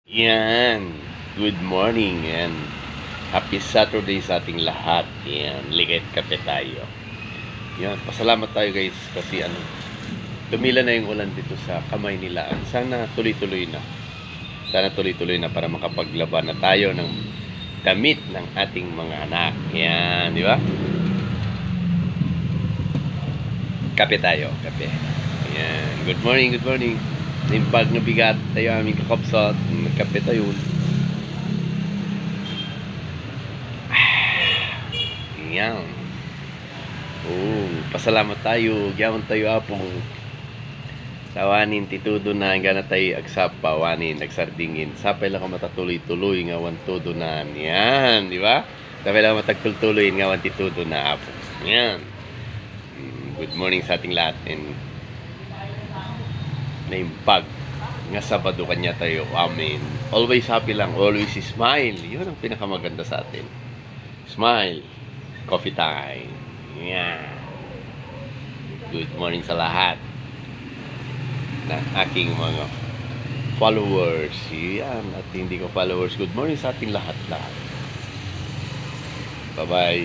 Yan. Good morning and happy Saturday sa ating lahat. Yan. Ligay't kape tayo. Yan. Pasalamat tayo guys kasi tumila na yung ulan dito sa Kamay nila. Sana tuloy-tuloy na. Sana tuloy-tuloy na para makapaglaban na tayo ng damit ng ating mga anak. Yan. Di ba? Kape tayo. Kape. Yan. Good morning. Good morning. Yung bag na bigat tayo aming kakapsat, nagkape tayo. Yan. Pasalamat tayo. Gyaman tayo apong sawanin titudo na gana tayo agsapa wanin nagsardingin. Sapay lang ka matatuloy-tuloy nga wan todo na. Yan, di ba? Sapay lang matagtuloy nga wan titudo na apong. Yan. Good morning sa ating lahat and na yung pag nga Sabado kanya tayo. Amen. Always happy lang. Always smile. Yun ang pinakamaganda sa atin. Smile. Coffee time. Yeah. Good morning sa lahat na aking mga followers. Yan. At hindi ko followers. Good morning sa ating lahat. Bye-bye.